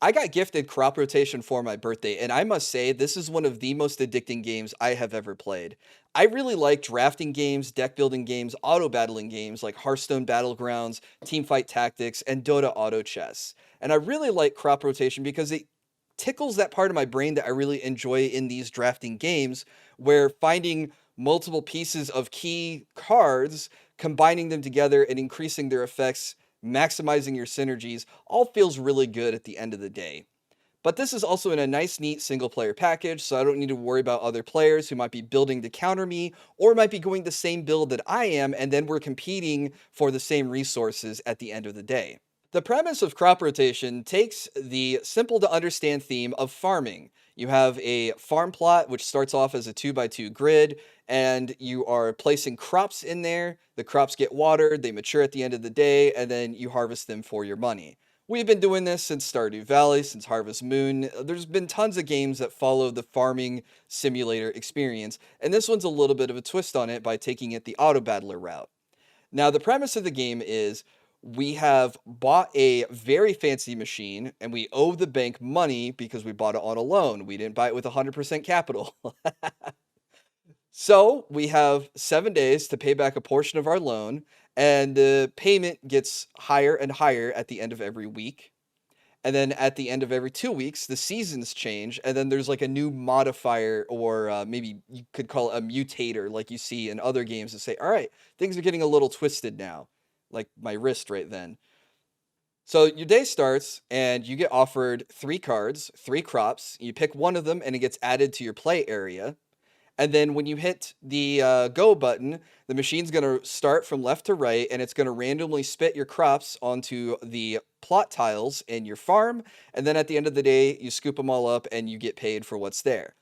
I got gifted crop rotation for my birthday, and I must say, this is one of the most addicting games I have ever played. I really like drafting games, deck building games, auto battling games like Hearthstone Battlegrounds, Teamfight Tactics, and Dota Auto Chess. And I really like crop rotation because it tickles that part of my brain that I really enjoy in these drafting games, where finding multiple pieces of key cards, combining them together, and increasing their effects, maximizing your synergies, all feels really good at the end of the day. But this is also in a nice, neat single player package, so I don't need to worry about other players who might be building to counter me or might be going the same build that I am, and then we're competing for the same resources at the end of the day. The premise of crop rotation takes the simple to understand theme of farming. You have a farm plot which starts off as a 2x2 grid, and you are placing crops in there. The crops get watered, they mature at the end of the day, and then you harvest them for your money. We've been doing this since Stardew Valley, since Harvest Moon. There's been tons of games that follow the farming simulator experience, and this one's a little bit of a twist on it by taking it the auto battler route. Now, the premise of the game is we have bought a very fancy machine and we owe the bank money because we bought it on a loan. We didn't buy it with 100% capital. So we have 7 days to pay back a portion of our loan, and the payment gets higher and higher at the end of every week. And then at the end of every 2 weeks, the seasons change, and then there's like a new modifier, or maybe you could call it a mutator, like you see in other games that say, all right, things are getting a little twisted now, like my wrist right then. So your day starts, and you get offered 3 cards, 3 crops. You pick one of them, and it gets added to your play area. And then when you hit the go button, the machine's going to start from left to right, and it's going to randomly spit your crops onto the plot tiles in your farm. And then at the end of the day, you scoop them all up and you get paid for what's there.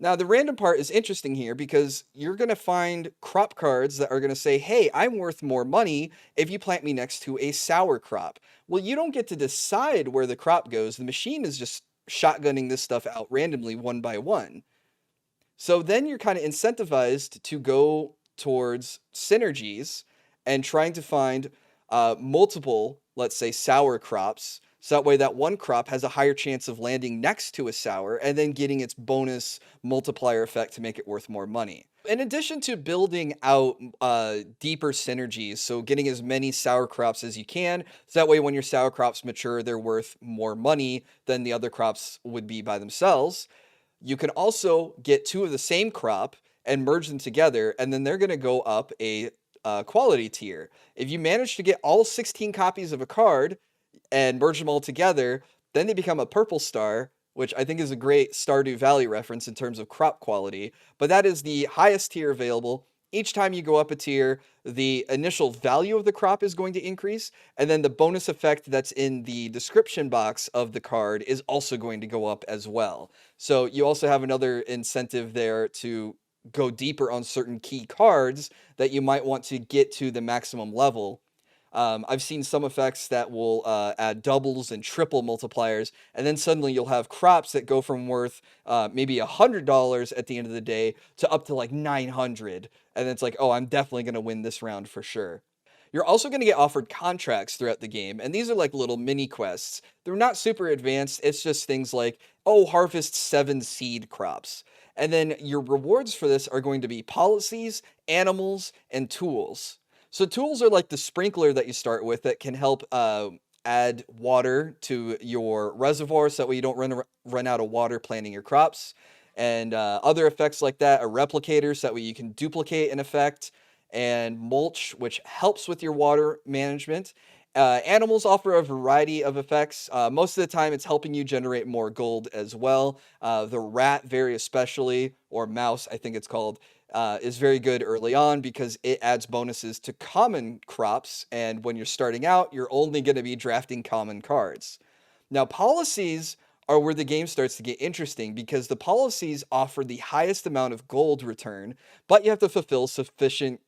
Now, the random part is interesting here because you're going to find crop cards that are going to say, hey, I'm worth more money if you plant me next to a sour crop. Well, you don't get to decide where the crop goes. The machine is just shotgunning this stuff out randomly one by one. So then you're kind of incentivized to go towards synergies and trying to find multiple, let's say, sour crops. So that way that one crop has a higher chance of landing next to a sour and then getting its bonus multiplier effect to make it worth more money. In addition to building out deeper synergies, so getting as many sour crops as you can, so that way when your sour crops mature, they're worth more money than the other crops would be by themselves. You can also get 2 of the same crop and merge them together, and then they're going to go up a quality tier. If you manage to get all 16 copies of a card and merge them all together, then they become a purple star, which I think is a great Stardew Valley reference in terms of crop quality. But that is the highest tier available. Each time you go up a tier, the initial value of the crop is going to increase, and then the bonus effect that's in the description box of the card is also going to go up as well. So you also have another incentive there to go deeper on certain key cards that you might want to get to the maximum level. I've seen some effects that will add doubles and triple multipliers, and then suddenly you'll have crops that go from worth maybe $100 at the end of the day to up to like 900, and it's like, oh, I'm definitely going to win this round for sure. You're also going to get offered contracts throughout the game, and these are like little mini quests. They're not super advanced, it's just things like, oh, harvest 7 seed crops. And then your rewards for this are going to be policies, animals, and tools. So tools are like the sprinkler that you start with that can help add water to your reservoir so that way you don't run out of water planting your crops. And other effects like that are replicators so that way you can duplicate an effect, and mulch, which helps with your water management. Animals offer a variety of effects. Most of the time, it's helping you generate more gold as well. The rat, very especially, or mouse, I think it's called, is very good early on because it adds bonuses to common crops. And when you're starting out, you're only going to be drafting common cards. Now, policies are where the game starts to get interesting because the policies offer the highest amount of gold return, but you have to fulfill sufficient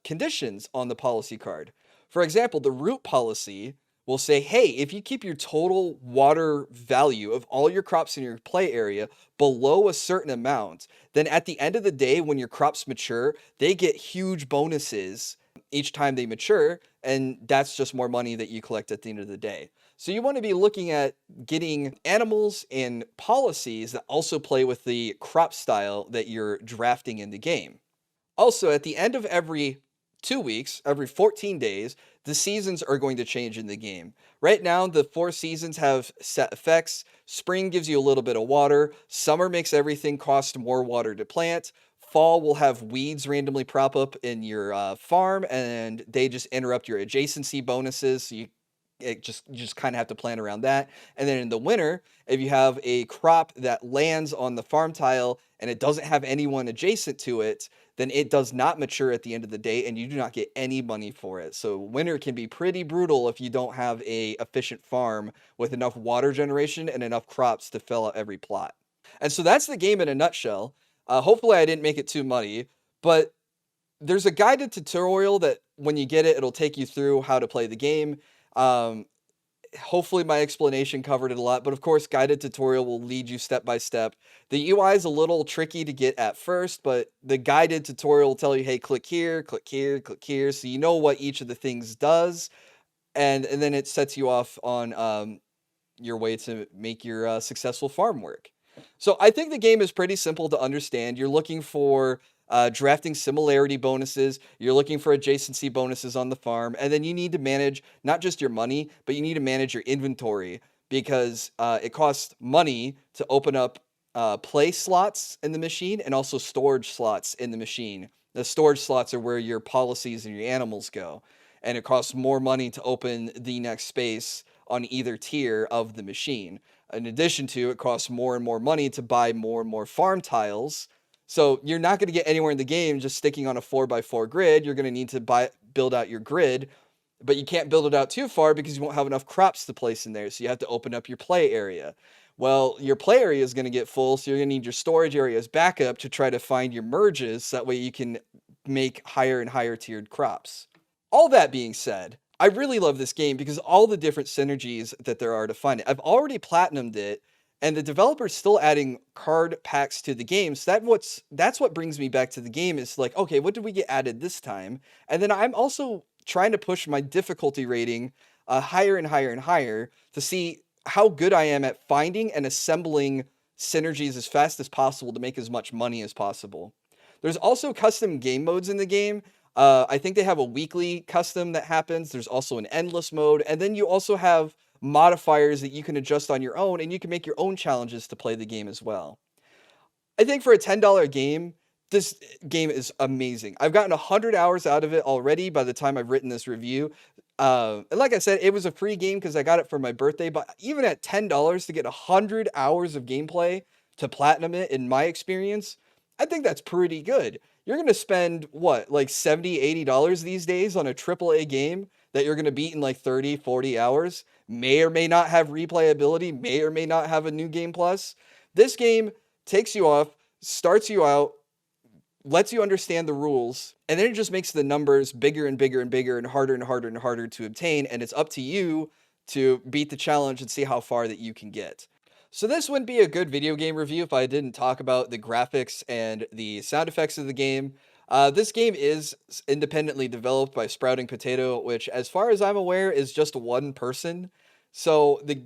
conditions on the policy card. For example, the root policy will say, hey, if you keep your total water value of all your crops in your play area below a certain amount, then at the end of the day, when your crops mature, they get huge bonuses each time they mature, and that's just more money that you collect at the end of the day. So you want to be looking at getting animals and policies that also play with the crop style that you're drafting in the game. Also, at the end of every 2 weeks, every 14 days, the seasons are going to change in the game. Right now, the 4 seasons have set effects. Spring gives you a little bit of water. Summer makes everything cost more water to plant. Fall will have weeds randomly prop up in your farm, and they just interrupt your adjacency bonuses. So you just kind of have to plan around that. And then in the winter, if you have a crop that lands on the farm tile and it doesn't have anyone adjacent to it, then it does not mature at the end of the day and you do not get any money for it. So winter can be pretty brutal if you don't have a efficient farm with enough water generation and enough crops to fill out every plot. And so that's the game in a nutshell. Hopefully I didn't make it too muddy, but there's a guided tutorial that when you get it, it'll take you through how to play the game. Um, Hopefully my explanation covered it a lot, but of course, guided tutorial will lead you step by step. The UI is a little tricky to get at first, but the guided tutorial will tell you, hey, click here, click here, click here, so you know what each of the things does, and then it sets you off on your way to make your successful farm work. So I think the game is pretty simple to understand. You're looking for drafting similarity bonuses. You're looking for adjacency bonuses on the farm. And then you need to manage not just your money, but you need to manage your inventory because it costs money to open up play slots in the machine and also storage slots in the machine. The storage slots are where your policies and your animals go. And it costs more money to open the next space on either tier of the machine. In addition to, it costs more and more money to buy more and more farm tiles. So you're not going to get anywhere in the game just sticking on a 4x4 grid. You're going to need to build out your grid, but you can't build it out too far because you won't have enough crops to place in there. So you have to open up your play area. Well, your play area is going to get full, so you're going to need your storage areas backup to try to find your merges. So that way you can make higher and higher tiered crops. All that being said, I really love this game because all the different synergies that there are to find it. I've already platinumed it, and the developer's still adding card packs to the game. So that's what brings me back to the game is like, okay, what did we get added this time? And then I'm also trying to push my difficulty rating higher and higher and higher to see how good I am at finding and assembling synergies as fast as possible to make as much money as possible. There's also custom game modes in the game. I think they have a weekly custom that happens. There's also an endless mode. And then you also have modifiers that you can adjust on your own, and you can make your own challenges to play the game as well. I think for a $10 game, this game is amazing. I've gotten 100 hours out of it already by the time I've written this review. And like I said, it was a free game because I got it for my birthday. But even at $10 to get 100 hours of gameplay to platinum it, in my experience, I think that's pretty good. You're going to spend, what, like $70, $80 these days on a AAA game that you're going to beat in like 30, 40 hours? May or may not have replayability, may or may not have a new game plus. This game takes you off, starts you out, lets you understand the rules, and then it just makes the numbers bigger and bigger and bigger and harder and harder and harder to obtain, and it's up to you to beat the challenge and see how far that you can get. So this wouldn't be a good video game review if I didn't talk about the graphics and the sound effects of the game. This game is independently developed by Sprouting Potato, which, as far as I'm aware, is just one person. So the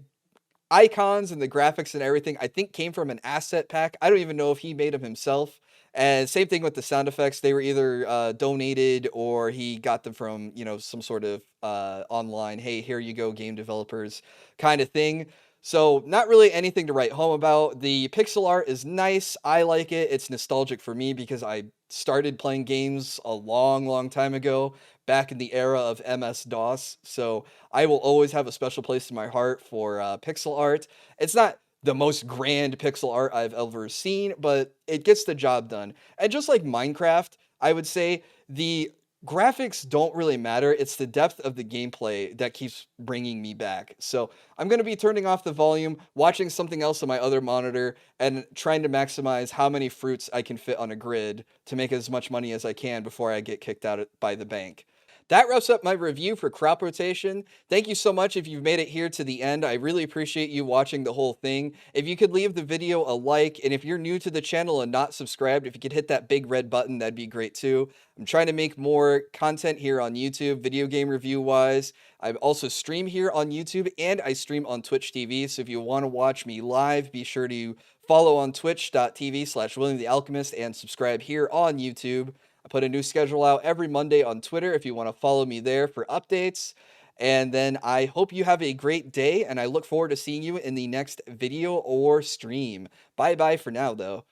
icons and the graphics and everything, I think, came from an asset pack. I don't even know if he made them himself. And same thing with the sound effects. They were either donated or he got them from, some sort of online, hey, here you go, game developers kind of thing. So not really anything to write home about. The pixel art is nice. I like it. It's nostalgic for me because I started playing games a long, long time ago, back in the era of MS-DOS. So I will always have a special place in my heart for pixel art. It's not the most grand pixel art I've ever seen, but it gets the job done. And just like Minecraft, I would say the graphics don't really matter. It's the depth of the gameplay that keeps bringing me back. So I'm going to be turning off the volume, watching something else on my other monitor, and trying to maximize how many fruits I can fit on a grid to make as much money as I can before I get kicked out by the bank. That wraps up my review for crop rotation. Thank you so much if you've made it here to the end. I really appreciate you watching the whole thing. If you could leave the video a like, and if you're new to the channel and not subscribed, if you could hit that big red button, that'd be great too. I'm trying to make more content here on YouTube, video game review wise. I also stream here on YouTube and I stream on Twitch TV. So if you want to watch me live, be sure to follow on twitch.tv/William the Alchemist and subscribe here on YouTube. I put a new schedule out every Monday on Twitter if you want to follow me there for updates. And then I hope you have a great day, and I look forward to seeing you in the next video or stream. Bye bye for now, though.